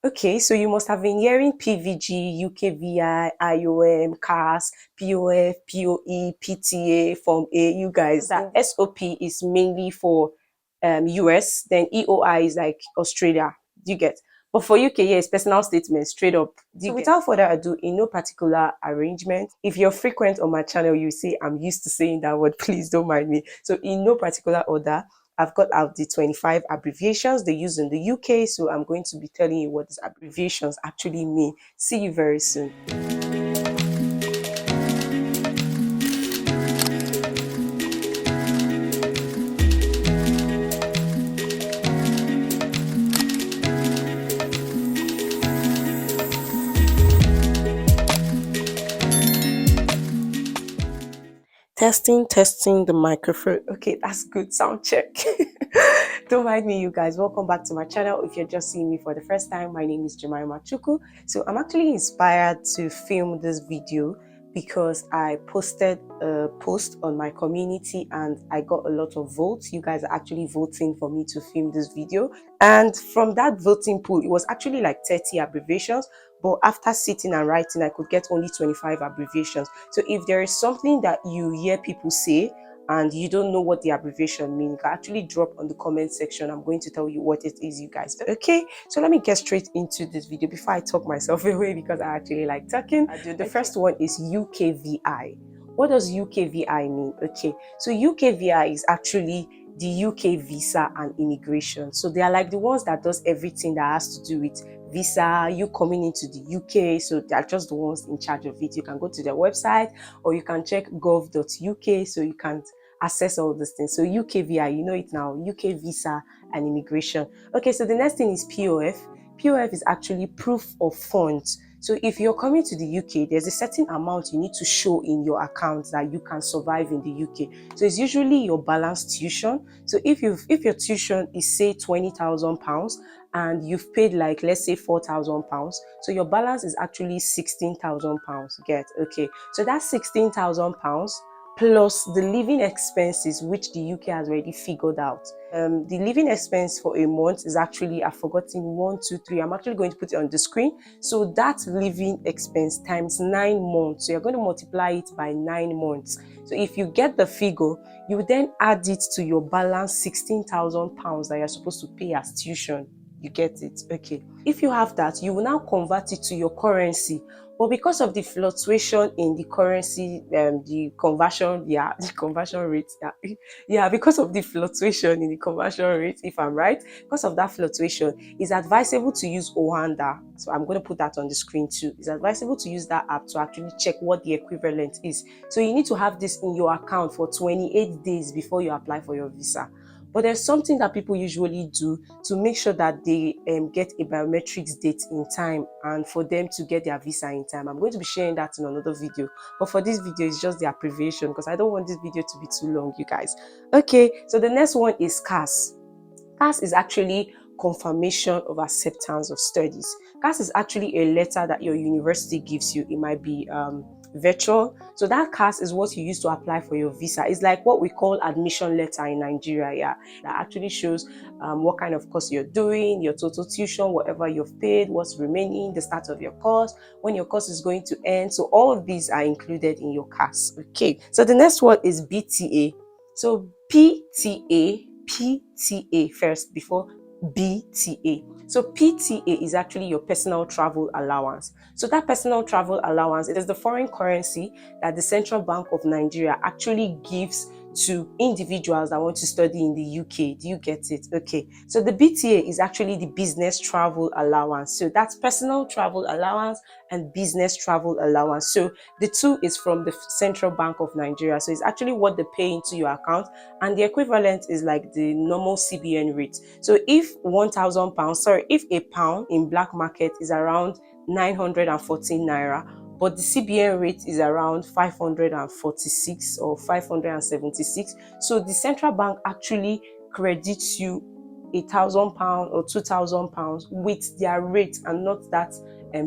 Okay, so you must have been hearing PVG, UKVI, IOM, CAS, POF, POE, PTA, Form A. You guys, that SOP is mainly for US, then EOI is like Australia. Do you get? But for UK, yeah, it's personal statement, straight up. So without further ado, in no particular arrangement, if you're frequent on my channel, you see I'm used to saying that word, please don't mind me. So in no particular order, I've got out the 25 abbreviations they use in the UK, so I'm going to be telling you what these abbreviations actually mean. See you very soon. Testing the microphone. Okay, that's good. Sound check. Don't mind me, you guys. Welcome back to my channel. If you're just seeing me for the first time, my name is Jemimasthinktankinitiative. So I'm actually inspired to film this video because I posted a post on my community and I got a lot of votes. You guys are actually voting for me to film this video. And from that voting pool, it was actually like 30 abbreviations. But after sitting and writing, I could get only 25 abbreviations. So if there is something that you hear people say and you don't know what the abbreviation means, you can actually drop on the comment section. I'm going to tell you what it is, you guys. Okay, so let me get straight into this video before I talk myself away because I actually like talking. The first one is UKVI. What does UKVI mean? Okay, so UKVI is actually the UK visa and immigration. So they are like the ones that does everything that has to do with visa, you coming into the UK. So they're just the ones in charge of it. You can go to their website or you can check gov.uk so you can access all these things. So UKVI, you know it now, UK visa and immigration. Okay, so the next thing is POF. POF is actually proof of funds. So if you're coming to the UK, there's a certain amount you need to show in your account that you can survive in the UK. So it's usually your balanced tuition. So if your tuition is say £20,000 and you've paid like let's say £4,000, so your balance is actually £16,000. Get okay? So that's £16,000 plus the living expenses which the UK has already figured out. The living expense for a month is actually, I've forgotten, 1, 2, 3. I'm actually going to put it on the screen. So that living expense times 9 months. So you're going to multiply it by 9 months. So if you get the figure, you then add it to your balance £16,000 that you're supposed to pay as tuition. You get it? Okay. If you have that, you will now convert it to your currency. But because of the fluctuation in the currency, the conversion rate, because of the fluctuation in the conversion rate, if I'm right, because of that fluctuation, it's advisable to use Ohanda. So I'm going to put that on the screen too. It's advisable to use that app to actually check what the equivalent is. So you need to have this in your account for 28 days before you apply for your visa. But there's something that people usually do to make sure that they get a biometrics date in time and for them to get their visa in time. I'm going to be sharing that in another video. But for this video, it's just the abbreviation because I don't want this video to be too long, you guys. Okay, so the next one is CAS. CAS is actually confirmation of acceptance of studies. CAS is actually a letter that your university gives you. It might be virtual. So that CAS is what you use to apply for your visa. It's like what we call admission letter in Nigeria, yeah. That actually shows what kind of course you're doing, your total tuition, whatever you've paid, what's remaining, the start of your course, when your course is going to end. So all of these are included in your CAS. Okay, so the next one is BTA. So PTA first before BTA. So PTA is actually your personal travel allowance. So that personal travel allowance, it is the foreign currency that the Central Bank of Nigeria actually gives to individuals that want to study in the UK. Do you get it? Okay. So the BTA is actually the business travel allowance. So that's personal travel allowance and business travel allowance. So the two is from the Central Bank of Nigeria. So it's actually what they pay into your account, and the equivalent is like the normal CBN rate. So if £1,000, if a pound in black market is around 914 naira, but the CBN rate is around 546 or 576. So the central bank actually credits you £1,000 or £2,000 with their rate and not that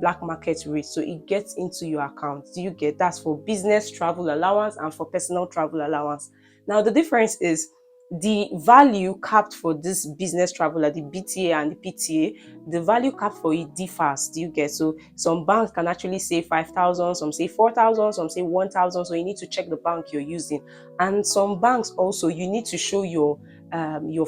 black market rate. So it gets into your account. Do you get? That's for business travel allowance and for personal travel allowance. Now the difference is the value capped for this business traveler, the BTA and the PTA, the value capped for it differs. Do you get? So some banks can actually say 5,000, some say 4,000, some say 1,000. So you need to check the bank you're using. And some banks also, you need to show your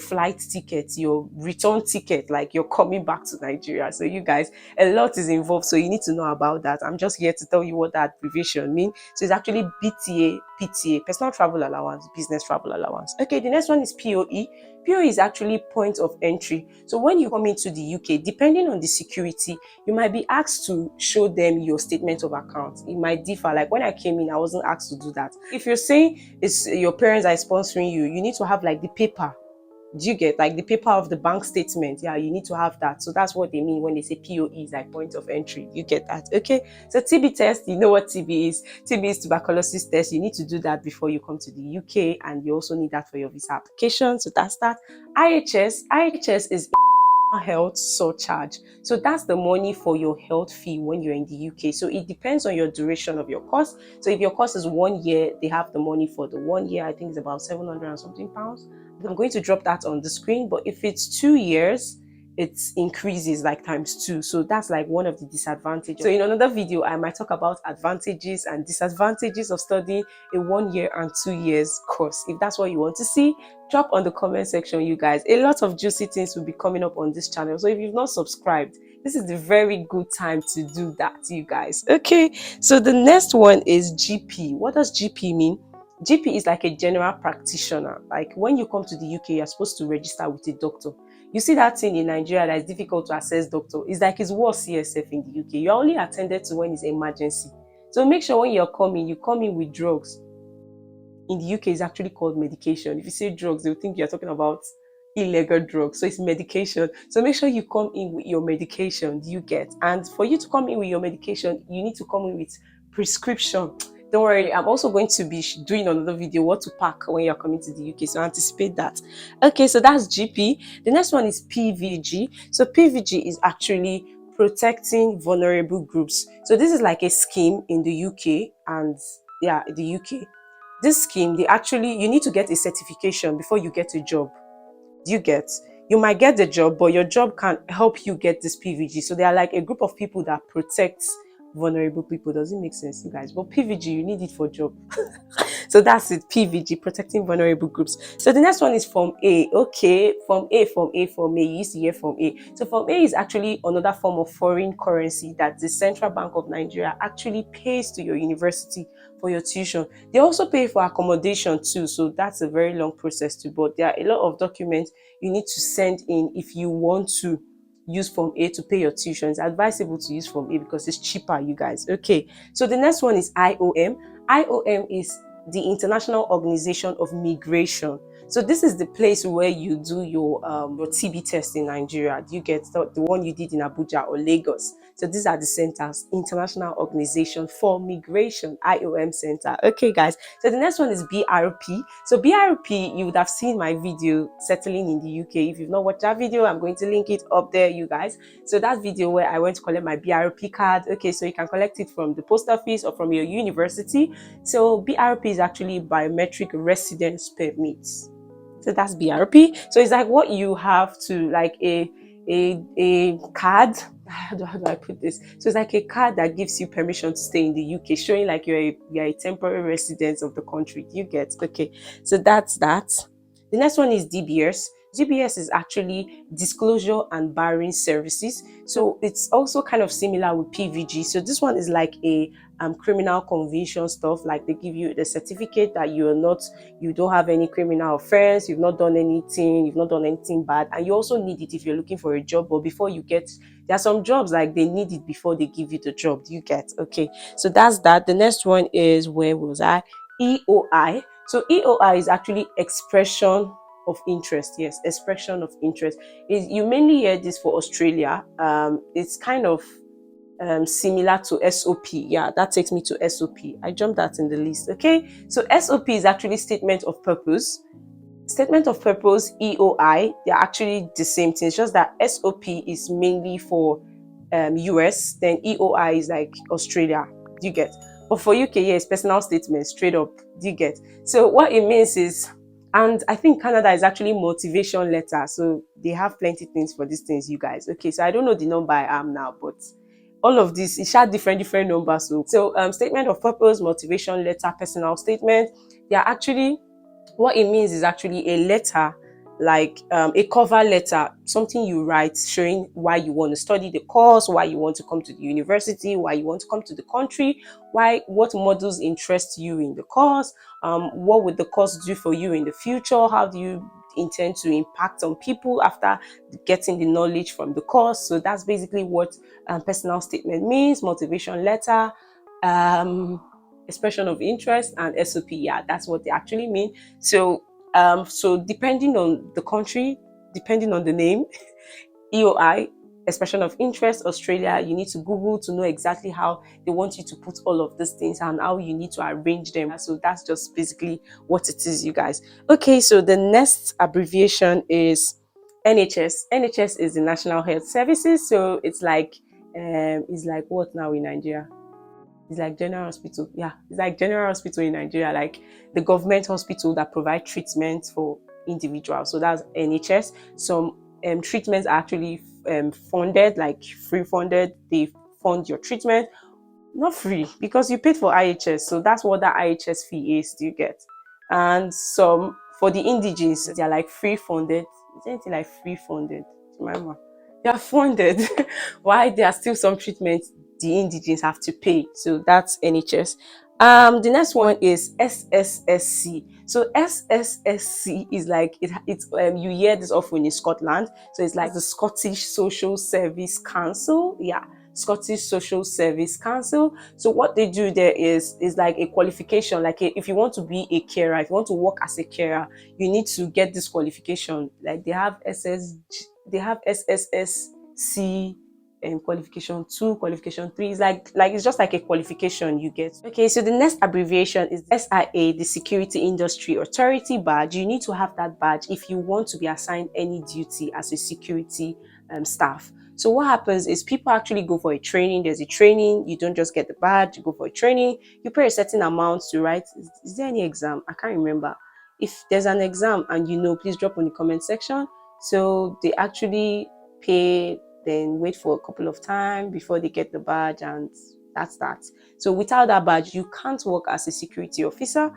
flight ticket, your return ticket, like you're coming back to Nigeria. So you guys, a lot is involved, so you need to know about that. I'm just here to tell you what that abbreviation means. So it's actually BTA, PTA, personal travel allowance, business travel allowance. Okay, the next one is POE. POE is actually point of entry. So when you come into the UK, depending on the security, you might be asked to show them your statement of account. It might differ. Like when I came in, I wasn't asked to do that. If you're saying it's your parents are sponsoring you, you need to have like the paper. Do you get like the paper of the bank statement? Yeah, you need to have that. So that's what they mean when they say POE is like point of entry. You get that? Okay. So TB test, you know what TB is. TB is tuberculosis test. You need to do that before you come to the UK, and you also need that for your visa application. So that's that. IHS is health surcharge. So that's the money for your health fee when you're in the UK. So it depends on your duration of your course. So if your course is 1 year, they have the money for the 1 year. I think it's about 700 and something pounds. I'm going to drop that on the screen. But if it's 2 years, it increases like ×2. So that's like one of the disadvantages. So in another video, I might talk about advantages and disadvantages of studying a 1 year and 2 years course. If that's what you want to see, drop on the comment section, you guys. A lot of juicy things will be coming up on this channel. So if you've not subscribed, this is the very good time to do that, you guys. Okay, so the next one is GP. What does GP mean? GP is like a general practitioner. Like when you come to the UK, you're supposed to register with a doctor. You see that thing in Nigeria that is difficult to access doctor. It's like it's worse CSF in the UK. You're only attended to when it's emergency. So make sure when you're coming, you come in with drugs. In the UK, it's actually called medication. If you say drugs, they'll think you're talking about illegal drugs. So it's medication. So make sure you come in with your medication you get. And for you to come in with your medication, you need to come in with prescription. Don't worry, I'm also going to be doing another video what to pack when you're coming to the UK, so anticipate that. Okay, so that's GP. The next one is PVG. So PVG is actually protecting vulnerable groups. So this is like a scheme in the UK, and yeah, the UK. This scheme, you need to get a certification before you get a job. Do you get? You might get the job, but your job can help you get this PVG. So they are like a group of people that protects vulnerable people. Does it make sense, you guys? But PVG, you need it for job. So that's it, PVG, protecting vulnerable groups. So the next one is Form A. Okay, Form A. You used to hear Form A. So Form A is actually another form of foreign currency that the Central Bank of Nigeria actually pays to your university for your tuition. They also pay for accommodation too, so that's a very long process too. But there are a lot of documents you need to send in if you want to use Form A to pay your tuition. It's advisable to use Form A because it's cheaper, you guys. Okay, so the next one is IOM. IOM is the International Organization of Migration. So this is the place where you do your TB test in Nigeria. You get the one you did in Abuja or Lagos. So these are the centers, International Organization for Migration, IOM Center. Okay, guys. So the next one is BRP. So BRP, you would have seen my video, Settling in the UK. If you've not watched that video, I'm going to link it up there, you guys. So that video where I went to collect my BRP card. Okay, so you can collect it from the post office or from your university. So BRP is actually Biometric Residence Permit. So that's BRP. So it's like what you have to, like a card. How do I put this? So it's like a card that gives you permission to stay in the UK, showing like you're a temporary resident of the country. You get? Okay. So that's that. The next one is DBS. DBS is actually Disclosure and Barring Services. So it's also kind of similar with PVG. So this one is like a criminal conviction stuff. Like they give you the certificate that you don't have any criminal offense, you've not done anything bad, and you also need it if you're looking for a job. But before you get, there are some jobs like they need it before they give you the job. Do you get? Okay, so that's that. The next one is, where was I? EOI. So EOI is actually expression of interest. Yes, expression of interest. You mainly hear this for Australia. It's kind of similar to SOP. Yeah, that takes me to SOP. I jumped that in the list. Okay, so SOP is actually statement of purpose. Statement of purpose, EOI, they're actually the same thing. It's just that SOP is mainly for US, then EOI is like Australia. Do you get? But for UK, yeah, it's personal statement, straight up. Do you get? So what it means is, And I think Canada is actually motivation letter. So they have plenty things for these things, you guys. Okay, so I don't know the number I am now, but all of this, it had different numbers. So statement of purpose, motivation letter, personal statement, they are actually, what it means is actually a letter, like a cover letter, something you write showing why you want to study the course, why you want to come to the university, why you want to come to the country, why, what modules interest you in the course, what would the course do for you in the future, how do you intend to impact on people after getting the knowledge from the course. So that's basically what personal statement means, motivation letter, um expression of interest, and SOP. Yeah, that's what they actually mean. So depending on the country, depending on the name, EOI, expression of interest, Australia, you need to Google to know exactly how they want you to put all of these things and how you need to arrange them. So that's just basically what it is, you guys. Okay, so the next abbreviation is NHS. NHS is the National Health Services. So it's like what now in Nigeria? It's like general hospital. Yeah, it's like general hospital in Nigeria, like the government hospital that provide treatment for individuals. So that's NHS. Some treatments are actually funded, like free funded. They fund your treatment, not free because you paid for IHS. So that's what that IHS fee is. Do you get? And some for the indigens, they're like free funded. Is there anything like free funded? Jemima? They are funded. Why there are still some treatments the indigens have to pay. So that's NHS. The next one is SSSC. So SSSC is like it's you hear this often in Scotland. So it's like the Scottish Social Service Council. Yeah, Scottish Social Service Council. So what they do there is like a qualification. Like if you want to be a carer, if you want to work as a carer, you need to get this qualification. Like they have SSSC qualification 2, qualification 3. Is like it's just like a qualification you get. Okay, so the next abbreviation is SIA, the Security Industry Authority badge. You need to have that badge if you want to be assigned any duty as a security staff. So what happens is people actually go for a training. There's a training. You don't just get the badge. You go for a training. You pay a certain amount to write. Is there any exam? I can't remember. If there's an exam and you know, please drop on the comment section. So they actually pay, then wait for a couple of time before they get the badge, and that's that. So without that badge, you can't work as a security officer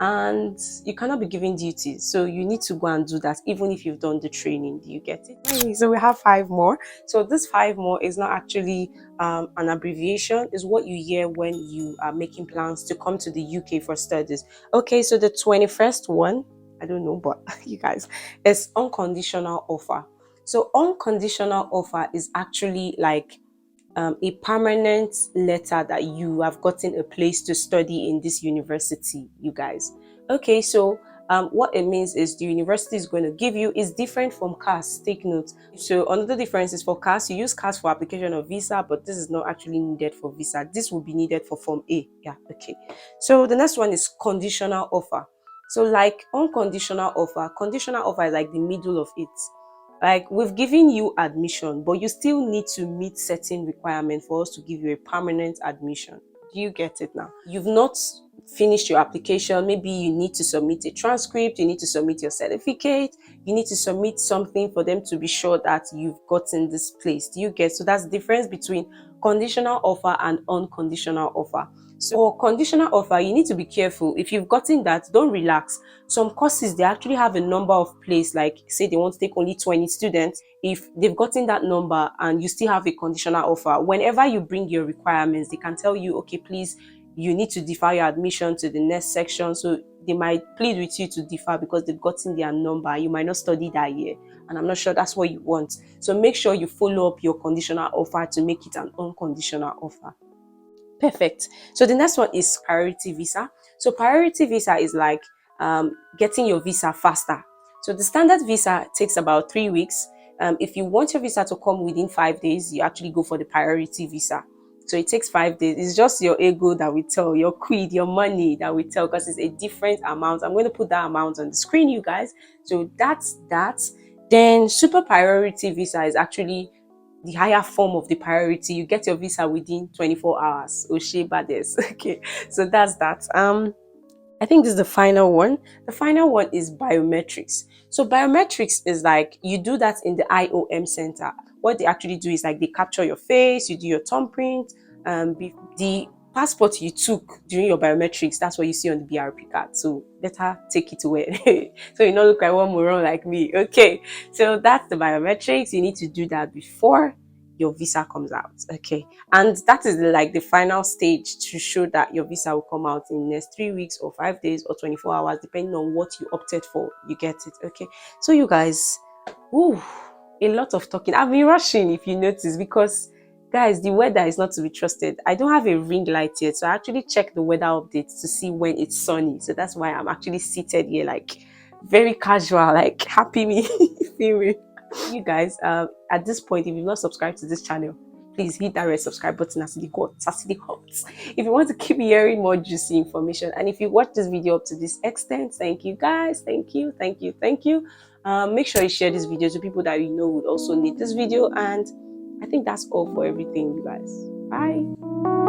and you cannot be given duties. So you need to go and do that even if you've done the training. Do you get it? Okay, so we have 5 more. So this 5 more is not actually an abbreviation. Is what you hear when you are making plans to come to the UK for studies. Okay, so the 21st one, I don't know, but you guys, is unconditional offer. So unconditional offer is actually like a permanent letter that you have gotten a place to study in this university, you guys. Okay, so what it means is the university is going to give you is different from CAS. Take note. So another difference is for CAS, you use CAS for application of visa, but this is not actually needed for visa. This will be needed for Form A. Yeah, okay. So the next one is conditional offer. So like conditional offer is like the middle of it. Like we've given you admission, but you still need to meet certain requirements for us to give you a permanent admission. Do you get it now? You've not finished your application. Maybe you need to submit a transcript, you need to submit your certificate, you need to submit something for them to be sure that you've gotten this place. Do you get? So that's the difference between conditional offer and unconditional offer. So for conditional offer, you need to be careful. If you've gotten that, don't relax. Some courses, they actually have a number of places, like say they want to take only 20 students. If they've gotten that number and you still have a conditional offer, whenever you bring your requirements, they can tell you, okay, please, you need to defer your admission to the next section. So they might plead with you to defer because they've gotten their number. You might not study that year, and I'm not sure that's what you want. So make sure you follow up your conditional offer to make it an unconditional offer. Perfect. So the next one is priority visa. So priority visa is like getting your visa faster. So the standard visa takes about 3 weeks. If you want your visa to come within 5 days, you actually go for the priority visa. So it takes 5 days. It's just your ego that we tell, your quid, your money that we tell, because it's a different amount. I'm going to put that amount on the screen, you guys. So that's that. Then super priority visa is actually the higher form of the priority. You get your visa within 24 hours. Oshé Bades. Okay, so that's that. I think this is the final one. The final one is biometrics. So biometrics is like you do that in the IOM center. What they actually do is like they capture your face, you do your thumbprint, the passport you took during your biometrics, that's what you see on the BRP card. So better take it away. So you don't look like one moron like me. Okay. So that's the biometrics. You need to do that before your visa comes out. Okay. And that is like the final stage to show that your visa will come out in the next 3 weeks or 5 days or 24 hours, depending on what you opted for. You get it. Okay. So you guys, woo, a lot of talking. I've been rushing, if you notice, because guys, the weather is not to be trusted. I don't have a ring light yet, so I actually check the weather updates to see when it's sunny. So that's why I'm actually seated here, like very casual, like happy me, feel me. You guys, at this point, if you've not subscribed to this channel, please hit that red subscribe button as it hot. If you want to keep hearing more juicy information, and if you watch this video up to this extent, thank you guys, thank you. Make sure you share this video to people that you know would also need this video. And I think that's all for everything, you guys. Bye.